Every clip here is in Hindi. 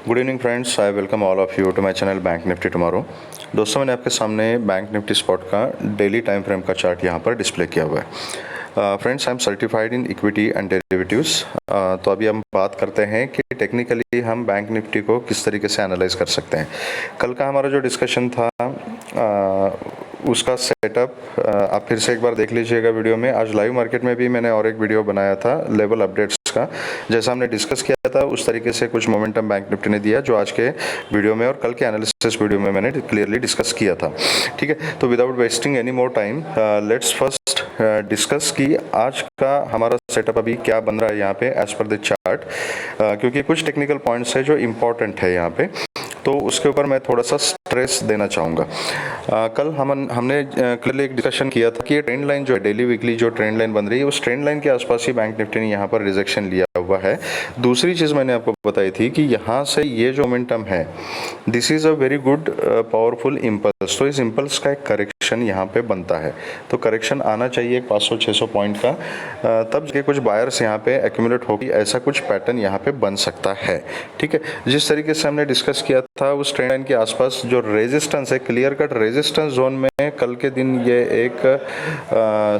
Good evening friends, I welcome all of you to my channel bank Nifty tomorrow. दोस्तों, मैंने आपके सामने बैंक निफ्टी स्पॉट का डेली टाइम फ्रेम का चार्ट यहाँ पर डिस्प्ले किया हुआ है। Friends, I am certified in equity and derivatives. तो अभी हम बात करते हैं कि टेक्निकली हम बैंक निफ्टी को किस तरीके से एनालाइज कर सकते हैं। कल का हमारा जो डिस्कशन था उसका सेटअप आप फिर से एक बार देख लीजिएगा वीडियो में। आज लाइव मार्केट में भी मैंने और एक वीडियो बनाया था लेवल अपडेट्स का। जैसा हमने डिस्कस किया था उस तरीके से कुछ मोमेंटम बैंक निफ्टी ने दिया जो आज के वीडियो में और कल के एनालिसिस वीडियो में मैंने क्लियरली डिस्कस किया था। ठीक है, तो without wasting any more time let's first discuss कि आज का हमारा सेटअप अभी क्या बन रहा है यहाँ पे एज पर द चार्ट, क्योंकि कुछ टेक्निकल पॉइंट्स है जो इम्पोर्टेंट है यहाँ पे, तो उसके ऊपर मैं थोड़ा सा स्ट्रेस देना चाहूँगा। कल हमने क्लियरली एक डिस्कशन किया था कि ये ट्रेंड लाइन जो है डेली वीकली जो ट्रेंड लाइन बन रही है उस ट्रेंड लाइन के आसपास ही बैंक निफ्टी ने यहाँ पर रिजेक्शन लिया हुआ है। दूसरी चीज़ मैंने आपको बताई थी कि यहाँ से ये जो मोमेंटम है this is a very good powerful impulse. तो इस इम्पल्स का एक करेक्शन यहाँ पे बनता है, तो करेक्शन आना चाहिए 500-600 पॉइंट का, तब के कुछ बायर्स यहाँ पे एक्यूमुलेट होगी, ऐसा कुछ पैटर्न यहाँ पे बन सकता है। ठीक है, जिस तरीके से हमने डिस्कस किया था उस ट्रेंड लाइन के आसपास जो रेजिस्टेंस है, क्लियर कट रेजिस्टेंस जोन में कल के दिन ये एक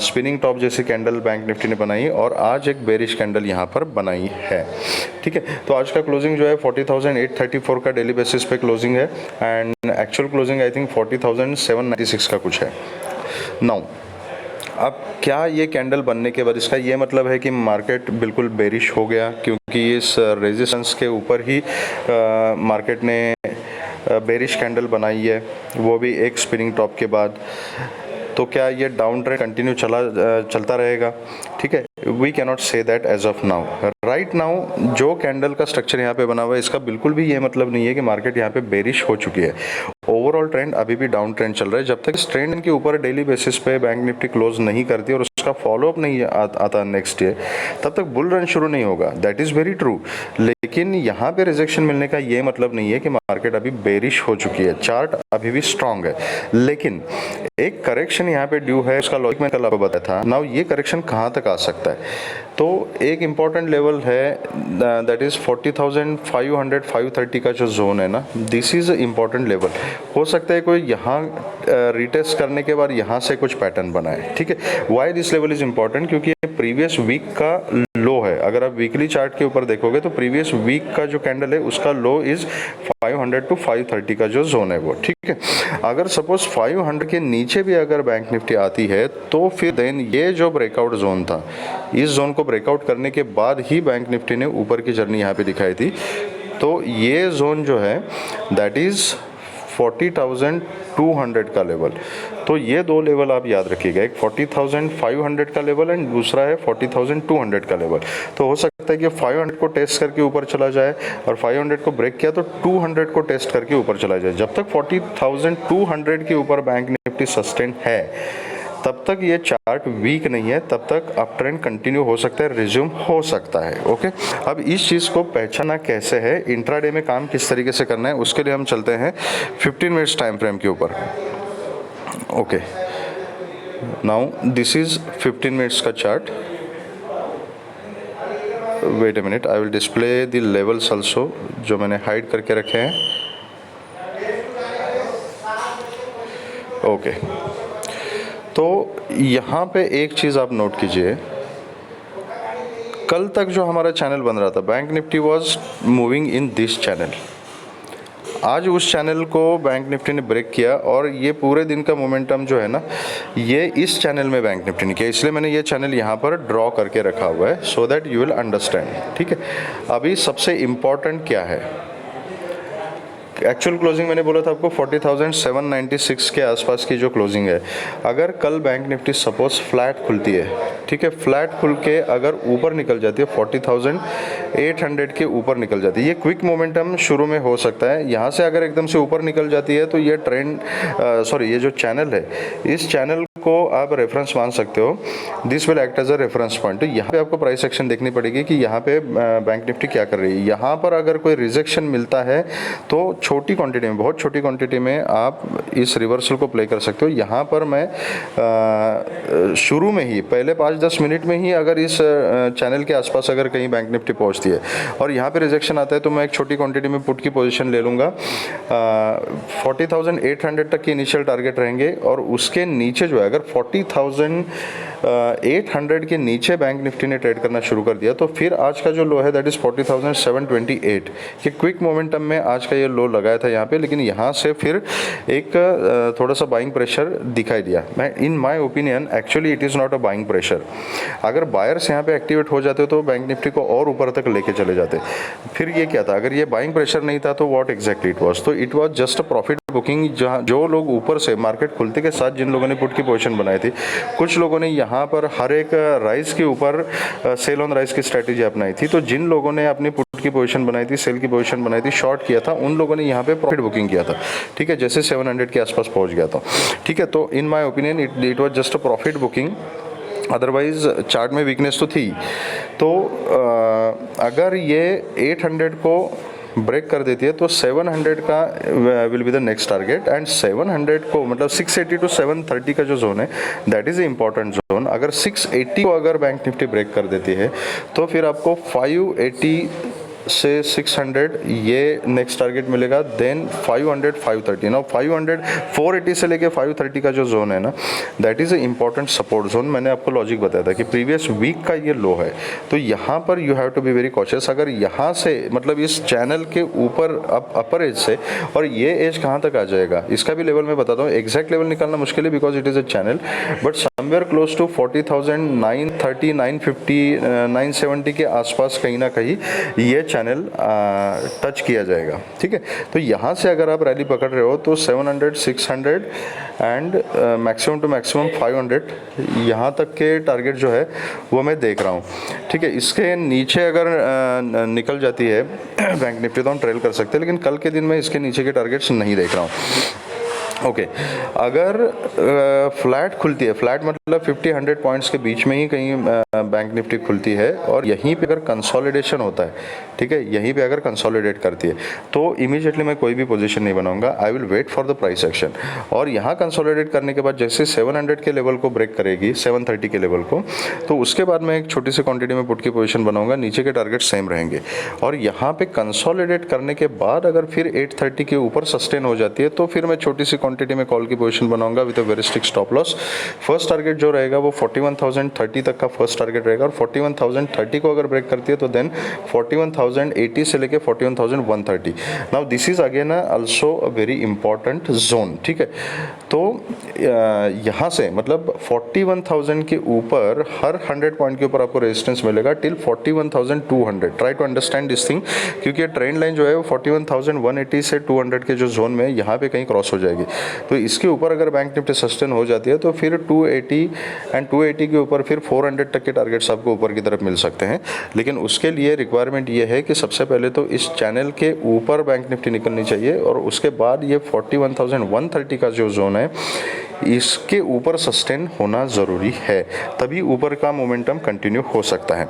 स्पिनिंग टॉप जैसी कैंडल बैंक निफ्टी ने बनाई और आज एक बेरिश कैंडल यहाँ पर बनाई है। ठीक है, तो आज का क्लोजिंग जो है 40,834 का डेली बेसिस पे क्लोजिंग है and actual closing I think 40,796 का कुछ है। नाउ अब क्या ये कैंडल बनने के बाद इसका ये मतलब है कि मार्केट बिल्कुल बेरिश हो गया, क्योंकि इस रेजिस्टेंस के ऊपर ही मार्केट ने बेरिश कैंडल बनाई है, वो भी एक स्पिनिंग टॉप के बाद। तो क्या ये डाउन ट्रेंड कंटिन्यू चलता रहेगा? ठीक है, we cannot say that as of now. Right now जो कैंडल का स्ट्रक्चर यहाँ पे बना हुआ है इसका बिल्कुल भी ये मतलब नहीं है कि मार्केट यहाँ पे बेरिश हो चुकी है। ओवरऑल ट्रेंड अभी भी डाउन ट्रेंड चल रहा है। जब तक इस ट्रेंड के ऊपर डेली बेसिस पे बैंक निफ्टी क्लोज नहीं करती और उसका फॉलोअप नहीं आता नेक्स्ट डे, तब तक बुल रन शुरू नहीं होगा। That is very true. लेकिन यहाँ पे रिजेक्शन मिलने का ये मतलब नहीं है कि मार्केट अभी बेरिश हो चुकी है। चार्ट अभी भी स्ट्रांग है, लेकिन एक करेक्शन यहाँ पे ड्यू है। उसका लॉजिक मैं कल आपको बताया था। नाउ ये करेक्शन कहाँ तक आ सकता है? तो एक इम्पॉर्टेंट लेवल है दैट इज़ 40,500-530 का जो जोन है ना, दिस इज़ इम्पॉर्टेंट लेवल। हो सकता है कोई यहाँ रिटेस्ट करने के बाद यहाँ से कुछ पैटर्न बनाए। ठीक है, why this level is important? क्योंकि ये प्रीवियस वीक का लो है। अगर आप वीकली चार्ट के ऊपर देखोगे तो प्रीवियस वीक का जो कैंडल है उसका लो इज़ 500 to 530 का जो जोन है वो। ठीक है, अगर सपोज 500 के नीचे भी अगर बैंक निफ्टी आती है तो फिर देन ये जो ब्रेकआउट जोन था, इस जोन को ब्रेकआउट करने के बाद ही बैंक निफ्टी ने ऊपर की जर्नी यहाँ पे दिखाई थी। तो ये जोन जो है दैट इज़ 40,200 का लेवल। तो ये दो लेवल आप याद रखिएगा, एक 40,500 का लेवल एंड दूसरा है 40,200 का लेवल। तो हो सकता है कि 500 को टेस्ट करके ऊपर चला जाए और 500 को ब्रेक किया तो 200 को टेस्ट करके ऊपर चला जाए। जब तक 40,200 के ऊपर बैंक निफ्टी सस्टेन है तब तक ये चार्ट वीक नहीं है, तब तक अप ट्रेंड कंटिन्यू हो सकता है, रिज्यूम हो सकता है। ओके, अब इस चीज़ को पहचाना कैसे है, इंट्राडे में काम किस तरीके से करना है, उसके लिए हम चलते हैं 15 मिनट्स टाइम फ्रेम के ऊपर। Okay, now this is 15 minutes का chart. Wait a minute, I will display the levels also जो मैंने हाइड करके रखे हैं। ओके, तो यहाँ पे एक चीज़ आप नोट कीजिए, कल तक जो हमारा चैनल बन रहा था bank Nifty was moving in this channel. आज उस चैनल को बैंक निफ्टी ने ब्रेक किया और ये पूरे दिन का मोमेंटम जो है ना ये इस चैनल में बैंक निफ्टी ने किया, इसलिए मैंने ये चैनल यहाँ पर ड्रॉ करके रखा हुआ है so that you will understand. ठीक है, अभी सबसे इम्पॉर्टेंट क्या है, एक्चुअल क्लोजिंग मैंने बोला था आपको 40,796 के आसपास की जो क्लोजिंग है। अगर कल बैंक निफ्टी सपोज फ्लैट खुलती है, ठीक है, फ्लैट खुल के अगर ऊपर निकल जाती है 40,800 के ऊपर निकल जाती है, ये क्विक मोमेंटम शुरू में हो सकता है। यहाँ से अगर एकदम से ऊपर निकल जाती है तो ये ट्रेंड ये जो चैनल है इस चैनल को आप रेफरेंस मान सकते हो, this will act as a reference point. तो यहाँ पे आपको प्राइस एक्शन देखनी पड़ेगी कि यहाँ पे बैंक निफ्टी क्या कर रही है। यहाँ पर अगर कोई रिजेक्शन मिलता है तो छोटी क्वांटिटी में, बहुत छोटी क्वांटिटी में आप इस रिवर्सल को प्ले कर सकते हो। यहाँ पर मैं शुरू में ही पहले 5-10 मिनट में ही अगर इस चैनल के आसपास अगर कहीं बैंक निफ्टी पहुँचती है और यहाँ पे रिजेक्शन आता है तो मैं एक छोटी क्वांटिटी में पुट की पोजीशन ले लूँगा। 40,800 तक की इनिशियल टारगेट रहेंगे और उसके नीचे जो है अगर 40,800 के नीचे बैंक निफ्टी ने ट्रेड करना शुरू कर दिया तो फिर आज का जो लो है दैट इज़ 40,728 कि क्विक मोमेंटम में आज का ये लो लगाया था यहाँ पे, लेकिन यहाँ से फिर एक थोड़ा सा बाइंग प्रेशर दिखाई दिया। मैं in my opinion actually it is not a buying pressure. अगर बायर्स यहाँ पे एक्टिवेट हो जाते तो बैंक निफ्टी को और ऊपर तक लेके चले जाते। फिर ये क्या था, अगर ये बाइंग प्रेशर नहीं था तो व्हाट एग्जैक्टली इट वाज, तो it was just a profit booking. जहाँ जो लोग ऊपर से मार्केट खुलते के साथ जिन लोगों ने पुट की पोजीशन बनाई थी, कुछ लोगों ने यहाँ पर हर एक राइस के ऊपर सेल ऑन राइस की स्ट्रैटेजी अपनाई थी। तो जिन लोगों ने अपनी पुट की पोजीशन बनाई थी, सेल की पोजीशन बनाई थी, शॉर्ट किया था, उन लोगों ने यहाँ पे प्रॉफिट बुकिंग किया था। ठीक है, जैसे 700 के आसपास पहुँच गया था। ठीक है, तो in my opinion it was just a profit booking. Otherwise chart में वीकनेस तो थी। तो अगर ये 800 को ब्रेक कर देती है तो 700 का will be the next target. And 700 को मतलब 680 टू 730 का जो जोन है that is a important zone. अगर 680 को अगर बैंक निफ्टी ब्रेक कर देती है तो फिर आपको 580 से 600 ये नेक्स्ट टारगेट मिलेगा। देन 500 530 ना 480 से लेके 530 का जो जोन है ना that is a important support zone. मैंने आपको लॉजिक बताया था कि प्रीवियस वीक का ये लो है, तो यहाँ पर you have to be very cautious. अगर यहाँ से मतलब इस चैनल के ऊपर अपर एज से, और ये एज कहाँ तक आ जाएगा इसका भी लेवल मैं बताता हूँ। एग्जैक्ट लेवल निकालना मुश्किल है because it is a channel, but somewhere close to 40,930 950 970 के आसपास कहीं ना कहीं ये चैनल टच किया जाएगा। ठीक है, तो यहाँ से अगर आप रैली पकड़ रहे हो तो 700 600 एंड मैक्सिमम टू मैक्सिमम 500 यहाँ तक के टारगेट जो है वो मैं देख रहा हूँ। ठीक है, इसके नीचे अगर निकल जाती है बैंक निफ्टी तो हम ट्रेल कर सकते हैं, लेकिन कल के दिन में इसके नीचे के टारगेट्स नहीं देख रहा हूँ। ओके, अगर फ्लैट खुलती है, फ्लैट मतलब 50-100 पॉइंट्स के बीच में ही कहीं बैंक निफ्टी खुलती है और यहीं पे अगर कंसोलिडेशन होता है, ठीक है, यहीं पे अगर कंसोलिडेट करती है तो इमीडिएटली मैं कोई भी पोजीशन नहीं बनाऊंगा। I will wait for the price action. और यहाँ कंसोलिडेट करने के बाद जैसे 700 के लेवल को ब्रेक करेगी, 730 के लेवल को, तो उसके बाद मैं एक छोटी सी क्वांटिटी में पुट की पोजीशन बनाऊंगा। नीचे के टारगेट सेम रहेंगे और यहाँ पे कंसोलिडेट करने के बाद अगर फिर 830 के ऊपर सस्टेन हो जाती है तो फिर मैं छोटी सी क्वांटिटी में कॉल की पोजीशन बनाऊंगा with a very strict stop loss. First target जो रहेगा वो 41,030 तक का फर्स्ट टारगेट रहेगा और 41,030 को अगर ब्रेक करती है तो देन 41,080 से लेके 41,130। Now this is again also a very important zone. ठीक है, तो यहाँ से मतलब 41,000 के ऊपर हर 100 पॉइंट के ऊपर आपको रेजिस्टेंस मिलेगा till 41,200। Try to understand this thing, क्योंकि ट्रेंड लाइन जो है वो 41,180 से 200 के जो जोन में यहाँ पे कहीं क्रॉस हो जाएगी। तो इसके ऊपर अगर बैंक निफ्टी सस्टेन हो जाती है तो फिर 280 एंड 280 के ऊपर फिर 400 तक के टारगेट्स आपको ऊपर की तरफ मिल सकते हैं। लेकिन उसके लिए रिक्वायरमेंट ये है कि सबसे पहले तो इस चैनल के ऊपर बैंक निफ्टी निकलनी चाहिए और उसके बाद ये 41,130 का जो जोन है इसके ऊपर सस्टेन होना ज़रूरी है, तभी ऊपर का मोमेंटम कंटिन्यू हो सकता है।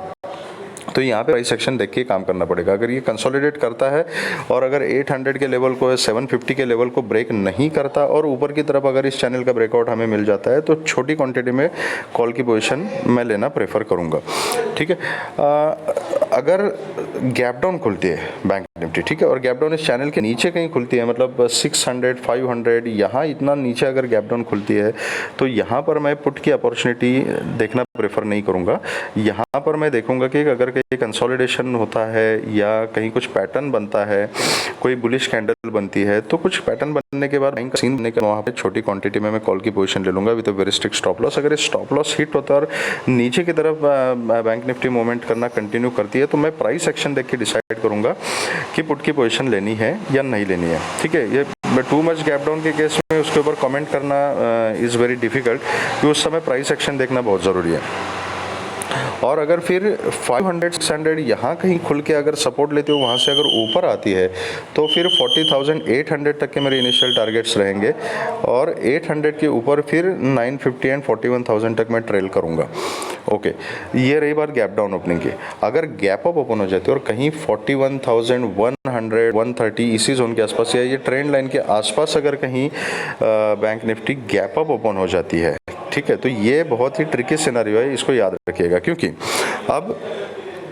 तो यहाँ पे प्राइस एक्शन देख के काम करना पड़ेगा। अगर ये कंसोलिडेट करता है और अगर 800 के लेवल को 750 के लेवल को ब्रेक नहीं करता और ऊपर की तरफ अगर इस चैनल का ब्रेकआउट हमें मिल जाता है तो छोटी क्वांटिटी में कॉल की पोजीशन मैं लेना प्रेफर करूँगा। ठीक है, अगर गैप डाउन खुलती है बैंक निफ्टी, ठीक है, और गैप डाउन इस चैनल के नीचे कहीं खुलती है मतलब 600 500 यहाँ इतना नीचे अगर गैप डाउन खुलती है तो यहाँ पर मैं पुट की अपॉर्चुनिटी देखना प्रेफर नहीं करूँगा। यहाँ पर मैं देखूँगा कि अगर कहीं कंसोलिडेशन होता है या कहीं कुछ पैटर्न बनता है, कोई बुलिश कैंडल बनती है, तो कुछ पैटर्न बनने के बाद बैंक सीन बनने के वहाँ पे छोटी क्वांटिटी में मैं कॉल की पोजीशन ले लूँगा with a very strict stop loss. अगर स्टॉप लॉस हिट होता है और नीचे की तरफ बैंक निफ्टी मूवमेंट करना कंटिन्यू करती है तो मैं प्राइस एक्शन देख के डिसाइड करूँगा कि पुट की पोजीशन लेनी है या नहीं लेनी है। ठीक है, ये टू मच गैप डाउन के केस में उसके ऊपर कमेंट करना इज़ वेरी डिफिकल्ट, क्योंकि उस समय प्राइस एक्शन देखना बहुत ज़रूरी है। और अगर फिर 500 600 यहाँ कहीं खुल के अगर सपोर्ट लेते हो, वहाँ से अगर ऊपर आती है तो फिर 40,800 तक के मेरे इनिशियल टारगेट्स रहेंगे, और 800 के ऊपर फिर 950 एंड 41,000 तक मैं ट्रेल करूँगा। ओके, ये रही बात गैप डाउन ओपनिंग की। अगर गैप अप ओपन हो जाती है और कहीं 41,100 130 इसी जोन के आसपास या ये ट्रेंड लाइन के आसपास अगर कहीं bank Nifty gap up open हो जाती है, ठीक है, तो ये बहुत ही ट्रिकी सिनेरियो है, इसको याद रखिएगा। क्योंकि अब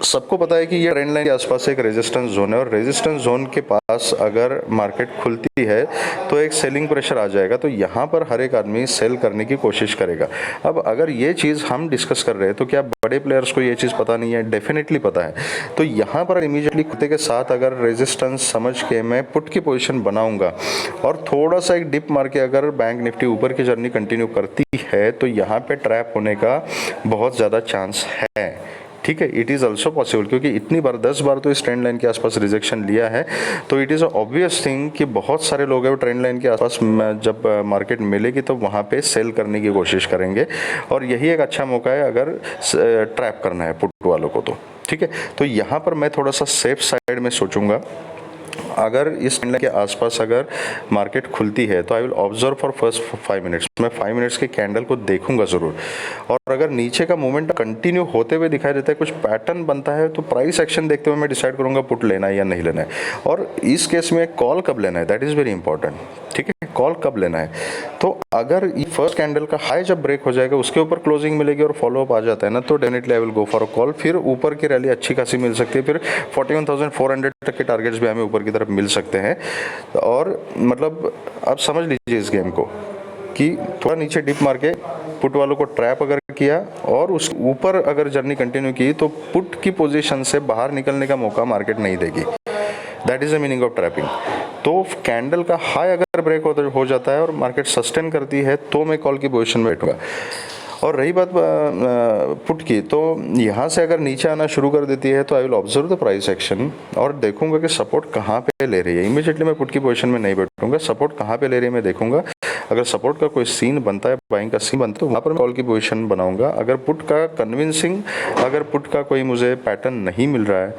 सबको पता है कि ये ट्रेंड लाइन के आसपास एक रेजिस्टेंस जोन है, और रेजिस्टेंस जोन के पास अगर मार्केट खुलती है तो एक सेलिंग प्रेशर आ जाएगा, तो यहाँ पर हर एक आदमी सेल करने की कोशिश करेगा। अब अगर ये चीज़ हम डिस्कस कर रहे हैं तो क्या बड़े प्लेयर्स को ये चीज़ पता नहीं है? डेफिनेटली पता है। तो यहाँ पर इमीडिएटली खुलते के साथ अगर रेजिस्टेंस समझ के मैं पुट की पोजीशन बनाऊंगा और थोड़ा सा एक डिप मार के अगर बैंक निफ्टी ऊपर की जर्नी कंटिन्यू करती है तो यहाँ पे ट्रैप होने का बहुत ज़्यादा चांस है। ठीक है, इट इज़ ऑल्सो पॉसिबल, क्योंकि इतनी बार 10 बार तो इस ट्रेंड लाइन के आसपास रिजेक्शन लिया है, तो it is a obvious thing कि बहुत सारे लोग हैं वो ट्रेंड लाइन के आसपास जब मार्केट मिलेगी तो वहाँ पे सेल करने की कोशिश करेंगे, और यही एक अच्छा मौका है अगर ट्रैप करना है पुट वालों को तो। ठीक है, तो यहाँ पर मैं थोड़ा सा सेफ साइड में सोचूंगा। अगर इस ट्रेंड लाइन के आसपास अगर मार्केट खुलती है तो I will observe for first 5 minutes. मैं 5 मिनट्स के कैंडल को देखूंगा ज़रूर, और अगर नीचे का मूवमेंट कंटिन्यू होते हुए दिखाई देता है, कुछ पैटर्न बनता है, तो प्राइस एक्शन देखते हुए मैं डिसाइड करूंगा पुट लेना है या नहीं लेना है, और इस केस में कॉल कब लेना है, दैट इज़ वेरी इंपॉर्टेंट। ठीक है, कॉल कब लेना है, तो अगर ये फर्स्ट कैंडल का हाई जब ब्रेक हो जाएगा, उसके ऊपर क्लोजिंग मिलेगी और फॉलो अप आ जाता है ना, तो definitely I will go for a call. फिर ऊपर की रैली अच्छी खासी मिल सकती है, फिर 41,400 तक के टारगेट्स भी हमें ऊपर की तरफ मिल सकते हैं। और मतलब आप समझ लीजिए इस गेम को कि थोड़ा नीचे डिप मार के पुट वालों को ट्रैप अगर किया और उस ऊपर अगर जर्नी कंटिन्यू की तो पुट की पोजीशन से बाहर निकलने का मौका मार्केट नहीं देगी। That is the meaning of trapping. तो कैंडल का हाई अगर ब्रेक हो जाता है और मार्केट सस्टेन करती है तो मैं कॉल की पोजीशन में बैठूंगा। और रही बात पुट की, तो यहाँ से अगर नीचे आना शुरू कर देती है तो I will observe the price action और देखूंगा कि सपोर्ट कहाँ पे ले रही है। इमीडिएटली मैं पुट की पोजीशन में नहीं बैठूंगा, सपोर्ट कहाँ पे ले रही है मैं देखूंगा। अगर सपोर्ट का कोई सीन बनता है, बाइंग का सीन बनता है, तो वहाँ पर मैं कॉल की पोजीशन बनाऊंगा। अगर पुट का कन्विंसिंग, अगर पुट का कोई मुझे पैटर्न नहीं मिल रहा है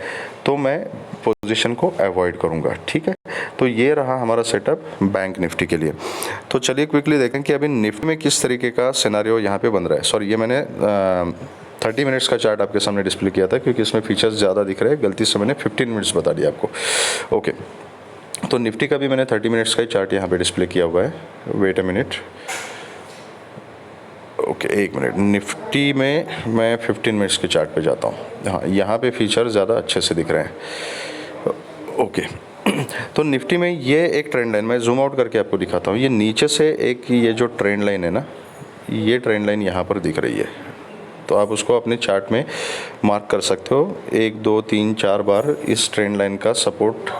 तो मैं पोजीशन को अवॉइड करूंगा। ठीक है, तो ये रहा हमारा सेटअप बैंक निफ्टी के लिए। तो चलिए क्विकली देखें कि अभी निफ्टी में किस तरीके का सिनेरियो यहाँ पे बन रहा है। सॉरी, ये मैंने 30 मिनट्स का चार्ट आपके सामने डिस्प्ले किया था क्योंकि इसमें फीचर्स ज़्यादा दिख रहे हैं, गलती से मैंने 15 मिनट्स बता दिया आपको। ओके, तो निफ्टी का भी मैंने 30 मिनट्स का ही चार्ट यहाँ पे डिस्प्ले किया हुआ है। वेट अ मिनट, ओके, एक मिनट। निफ्टी में मैं 15 मिनट्स के चार्ट पे जाता हूँ। हाँ, यहाँ पे फीचर ज़्यादा अच्छे से दिख रहे हैं। ओके, तो निफ्टी में ये एक ट्रेंड लाइन मैं जूम आउट करके आपको दिखाता हूँ। ये नीचे से एक ये जो ट्रेंड लाइन है ना, ये ट्रेंड लाइन यहाँ पर दिख रही है, तो आप उसको अपने चार्ट में मार्क कर सकते हो। 1 2 3 4 बार इस ट्रेंड लाइन का सपोर्ट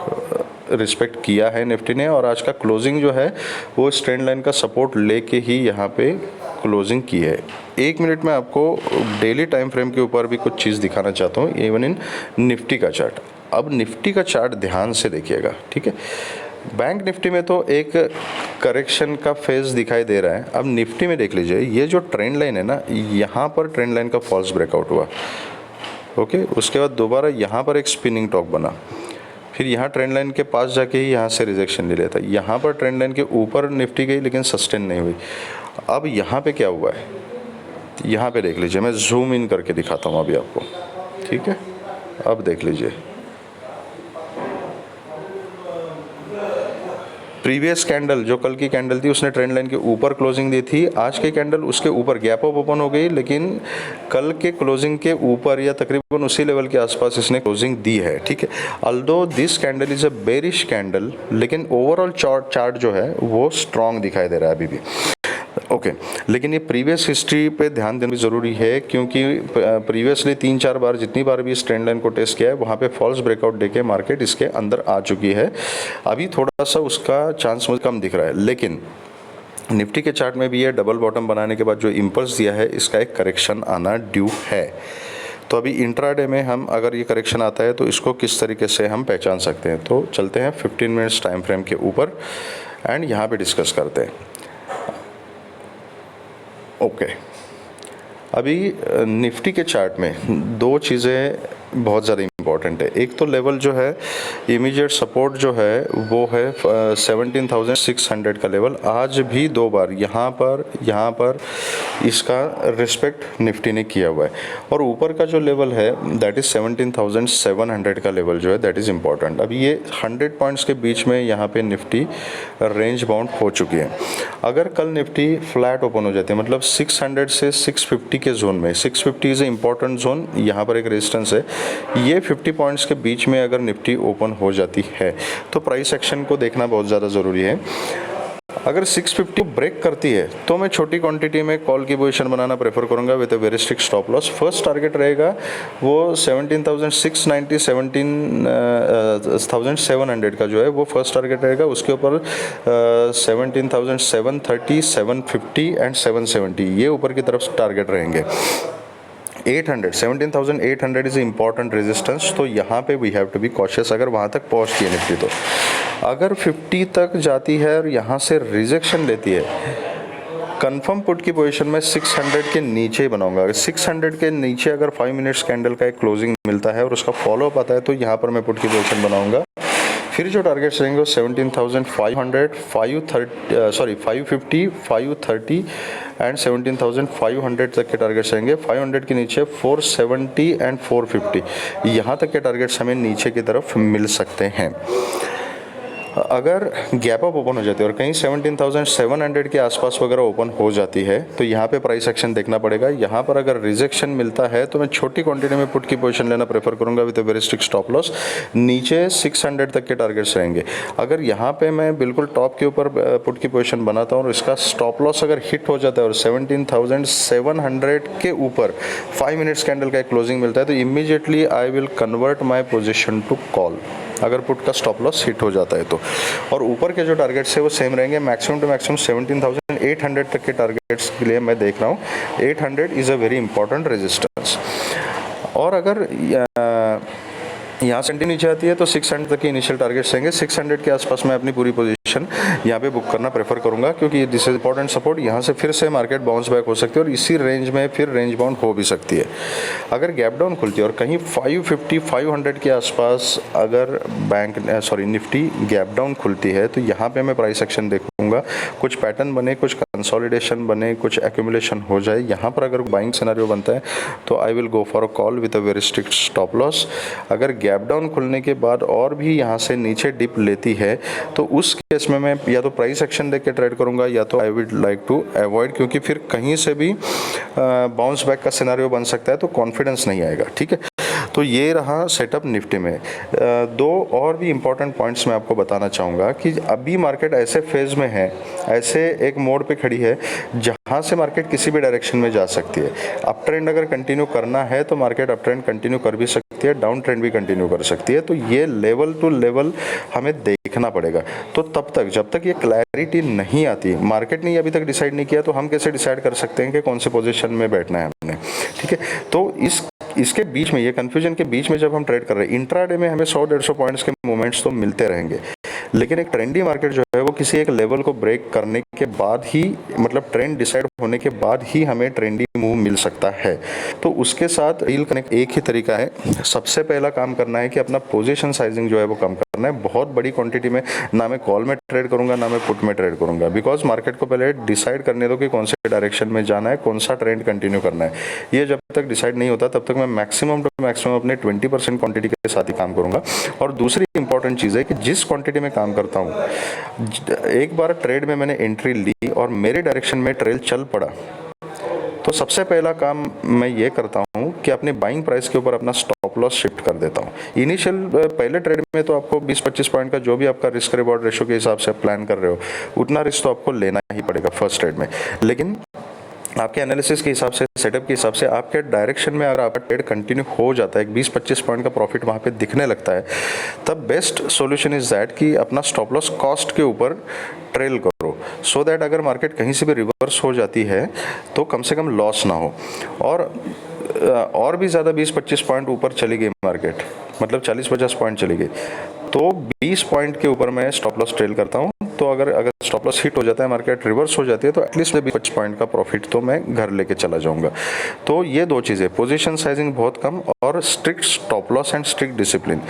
रिस्पेक्ट किया है निफ्टी ने, और आज का क्लोजिंग जो है वो इस ट्रेंड लाइन का सपोर्ट लेके ही यहाँ पे क्लोजिंग की है। 1 मिनट में आपको डेली टाइम फ्रेम के ऊपर भी कुछ चीज़ दिखाना चाहता हूँ, इवन इन निफ्टी का चार्ट। अब निफ्टी का चार्ट ध्यान से देखिएगा, ठीक है। बैंक निफ्टी में तो एक करेक्शन का फेज दिखाई दे रहा है। अब निफ्टी में देख लीजिए, ये जो ट्रेंड लाइन है ना, यहाँ पर ट्रेंड लाइन का फॉल्स ब्रेकआउट हुआ। ओके, उसके बाद दोबारा यहाँ पर एक स्पिनिंग टॉप बना, फिर यहाँ ट्रेंड लाइन के पास जाके ही यहाँ से रिजेक्शन ले लेता है। यहाँ पर ट्रेंड लाइन के ऊपर निफ्टी गई लेकिन सस्टेन नहीं हुई। अब यहाँ पे क्या हुआ है, यहाँ पे देख लीजिए, मैं जूम इन करके दिखाता हूँ अभी आपको, ठीक है। अब देख लीजिए, प्रीवियस कैंडल जो कल की कैंडल थी उसने ट्रेंड लाइन के ऊपर क्लोजिंग दी थी। आज की कैंडल उसके ऊपर गैप अप ओपन हो गई, लेकिन कल के क्लोजिंग के ऊपर या तकरीबन उसी लेवल के आसपास इसने क्लोजिंग दी है, ठीक है। Although this candle is a bearish candle, लेकिन ओवरऑल चार्ट जो है वो स्ट्रॉन्ग दिखाई दे रहा है अभी भी। ओके, लेकिन ये प्रीवियस हिस्ट्री पे ध्यान देना ज़रूरी है, क्योंकि प्रीवियसली 3-4 बार जितनी बार भी इस ट्रेंड लाइन को टेस्ट किया है वहाँ पे फॉल्स ब्रेकआउट देके मार्केट इसके अंदर आ चुकी है। अभी थोड़ा सा उसका चांस मुझे कम दिख रहा है, लेकिन निफ्टी के चार्ट में भी ये डबल बॉटम बनाने के बाद जो इम्पल्स दिया है, इसका एक करेक्शन आना ड्यू है। तो अभी इंट्राडे में हम अगर ये करेक्शन आता है तो इसको किस तरीके से हम पहचान सकते हैं, तो चलते हैं 15 मिनट्स टाइम फ्रेम के ऊपर एंड यहाँ पे डिस्कस करते हैं। ओके, अभी निफ्टी के चार्ट में दो चीज़ें बहुत ज़्यादा इम्पॉर्टेंट है। एक तो लेवल जो है इमीडिएट सपोर्ट जो है वो है 17,600 का लेवल। आज भी दो बार यहाँ पर इसका रिस्पेक्ट निफ्टी ने किया हुआ है। और ऊपर का जो लेवल है दैट इज़ 17,700 का लेवल जो है दैट इज़ इम्पॉर्टेंट। अभी ये 100 पॉइंट्स के बीच में यहाँ पे निफ्टी रेंज बाउंड हो चुकी है। अगर कल निफ्टी फ्लैट ओपन हो जाती है, मतलब 600 से 650 के जोन में, 650 इज़ ए इम्पॉर्टेंट जोन, यहाँ पर एक रेजिस्टेंस है, ये 50 पॉइंट्स के बीच में अगर निफ्टी ओपन हो जाती है तो प्राइस एक्शन को देखना बहुत ज़्यादा ज़रूरी है। अगर 650 ब्रेक करती है तो मैं छोटी क्वांटिटी में कॉल की पोजीशन बनाना प्रेफर करूंगा with a very strict stop loss. First target रहेगा वो 17,690 17,700 का जो है वो फर्स्ट टारगेट रहेगा। उसके ऊपर 17,730, 750 एंड 770 ये ऊपर की तरफ टारगेट रहेंगे। 17,800 इज इंपॉर्टेंट रेजिस्टेंस, तो यहाँ पे we have to be cautious अगर वहाँ तक पहुँचती है निफ्टी। तो अगर 50 तक जाती है और यहाँ से रिजेक्शन लेती है, कंफर्म पुट की पोजीशन में 600 के नीचे ही बनाऊंगा। अगर 600 के नीचे अगर 5 मिनट्स कैंडल का एक क्लोजिंग मिलता है और उसका फॉलोअप आता है तो यहाँ पर मैं पुट की पोजीशन बनाऊंगा। फिर जो टारगेट्स रहेंगे वो 17,500, 550, 530 एंड 17,500 तक के टारगेट्स रहेंगे। 500 के नीचे 470 एंड 450 यहाँ तक के टारगेट्स हमें नीचे की तरफ मिल सकते हैं। अगर गैप अप ओपन हो जाती है और कहीं 17,700 के आसपास वगैरह ओपन हो जाती है तो यहाँ पे प्राइस एक्शन देखना पड़ेगा। यहाँ पर अगर रिजेक्शन मिलता है तो मैं छोटी क्वांटिटी में पुट की पोजीशन लेना प्रेफर करूँगा with a very strict stop loss. नीचे 600 तक के टारगेट्स रहेंगे। अगर यहाँ पे मैं बिल्कुल टॉप के ऊपर पुट की पोजीशन बनाता हूँ और इसका स्टॉप लॉस अगर हिट हो जाता है और 17,700 के ऊपर 5 मिनट्स कैंडल का क्लोजिंग मिलता है तो immediately I will convert my position to call, अगर पुट का स्टॉप लॉस हिट हो जाता है तो। और ऊपर के जो टारगेट्स है वो सेम रहेंगे। मैक्सिमम टू मैक्सिमम 17,800 तक के टारगेट्स के लिए मैं देख रहा हूँ 800 is a very important resistance. और अगर यहाँ से नीचे आती है तो 600 तक के इनिशियल टारगेट्स रहेंगे। 600 के आसपास मैं अपनी पूरी पोजीशन यहाँ पे बुक करना प्रेफर करूँगा क्योंकि दिस इज इंपॉर्टेंट सपोर्ट। यहाँ से फिर से मार्केट बाउंस बैक हो सकती है और इसी रेंज में फिर रेंज बाउंड हो भी सकती है। अगर गैप डाउन खुलती है और कहीं 550, 500 के आसपास अगर निफ्टी गैप डाउन खुलती है तो यहाँ पे मैं प्राइस एक्शन देखूंगा। कुछ पैटर्न बने, कुछ कंसोलिडेशन बने, कुछ एक्यूमुलेशन हो जाए। यहाँ पर अगर बाइंग सिनेरियो बनता है तो I will go for a call with a very strict stop loss. अगर गैप डाउन खुलने के बाद और भी यहाँ से नीचे डिप लेती है तो उस केस में मैं या तो प्राइस एक्शन देख के ट्रेड करूँगा या तो I would like to avoid, क्योंकि फिर कहीं से भी बाउंस बैक का सिनेरियो बन सकता है तो कॉन्फिडेंस नहीं आएगा। ठीक है, तो ये रहा सेटअप निफ्टी में। दो और भी इम्पॉर्टेंट पॉइंट्स मैं आपको बताना चाहूँगा कि अभी मार्केट ऐसे फेज में है, ऐसे एक मोड पे खड़ी है जहाँ से मार्केट किसी भी डायरेक्शन में जा सकती है। अप ट्रेंड अगर कंटिन्यू करना है तो मार्केट अप ट्रेंड कंटिन्यू कर भी सकती है, डाउन ट्रेंड भी कंटिन्यू कर सकती है। तो ये लेवल टू लेवल हमें देखना पड़ेगा। तो तब तक जब तक ये क्लैरिटी नहीं आती, मार्केट ने अभी तक डिसाइड नहीं किया, तो हम कैसे डिसाइड कर सकते हैं कि कौन से पोजीशन में बैठना है हमने। ठीक है, तो इसके बीच में, ये कंफ्यूजन के बीच में जब हम ट्रेड कर रहे हैं, इंट्राडे में हमें 100-150 पॉइंट्स के मूवमेंट्स तो मिलते रहेंगे, लेकिन एक ट्रेंडी मार्केट जो है वो किसी एक लेवल को ब्रेक करने के बाद ही, मतलब ट्रेंड डिसाइड होने के बाद ही हमें ट्रेंडी मूव मिल सकता है। तो उसके साथ डील करने का एक ही तरीका है, सबसे पहला काम करना है कि अपना पोजीशन साइजिंग जो है वो कम करना है। बहुत बड़ी क्वांटिटी में ना मैं कॉल में ट्रेड करूंगा ना मैं पुट में ट्रेड करूंगा, बिकॉज मार्केट को पहले डिसाइड करने दो कि कौन से डायरेक्शन में जाना है, कौन सा ट्रेंड कंटिन्यू करना है। ये जब तक डिसाइड नहीं होता तब तक मैं मैक्सिमम टू मैक्सिमम अपने 20% क्वांटिटी के साथ ही काम करूंगा। और दूसरी इंपॉर्टेंट चीज़ है कि जिस क्वांटिटी में काम करता हूँ, एक बार ट्रेड में मैंने एंट्री ली और मेरे डायरेक्शन में ट्रेल चल पड़ा, तो सबसे पहला काम मैं ये करता हूँ कि अपने बाइंग प्राइस के ऊपर अपना स्टॉप लॉस शिफ्ट कर देता हूँ। इनिशियल पहले ट्रेड में तो आपको 20-25 पॉइंट का जो भी आपका रिस्क रिवॉर्ड रेशो के हिसाब से प्लान कर रहे हो, उतना रिस्क तो आपको लेना ही पड़ेगा फर्स्ट ट्रेड में। लेकिन आपके एनालिसिस के हिसाब से, सेटअप के हिसाब से, आपके डायरेक्शन में अगर आपका ट्रेड कंटिन्यू हो जाता है, 20-25 पॉइंट का प्रॉफिट वहाँ पे दिखने लगता है, तब बेस्ट सॉल्यूशन इज दैट कि अपना स्टॉप लॉस कॉस्ट के ऊपर ट्रेल करो, सो दैट अगर मार्केट कहीं से भी रिवर्स हो जाती है तो कम से कम लॉस ना हो। और भी ज़्यादा 20-25 पॉइंट ऊपर चली गई मार्केट, मतलब 40-50 पॉइंट चली गई, तो 20 पॉइंट के ऊपर मैं स्टॉप लॉस ट्रेल करता हूँ तो अगर स्टॉप लॉस हिट हो जाता है, मार्केट रिवर्स हो जाती है, तो एटलीस्ट 25 पॉइंट का प्रॉफिट तो मैं घर लेके चला जाऊंगा। तो ये दो चीज़ें, पोजीशन साइजिंग बहुत कम और strict stop loss and strict discipline,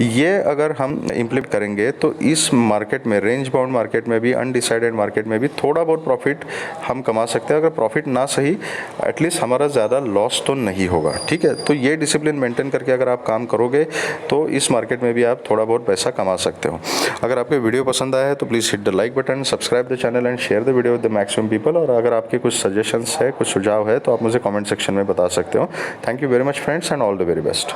ये अगर हम इम्प्लीमेंट करेंगे तो इस मार्केट में, रेंज बाउंड मार्केट में भी, अनडिसाइडेड मार्केट में भी थोड़ा बहुत प्रॉफिट हम कमा सकते हैं। अगर प्रॉफिट ना सही, एटलीस्ट हमारा ज़्यादा लॉस तो नहीं होगा। ठीक है, तो ये डिसिप्लिन मेंटेन करके अगर आप काम करोगे तो इस मार्केट में भी आप थोड़ा बहुत पैसा कमा सकते हो। अगर आपको वीडियो पसंद आया है तो please hit the like button, subscribe the channel and share the video with the maximum people. और अगर आपके कुछ सजेशंस है, कुछ सुझाव है, तो आप मुझे कमेंट सेक्शन में बता सकते हो। Thank you very much friends and all the very best.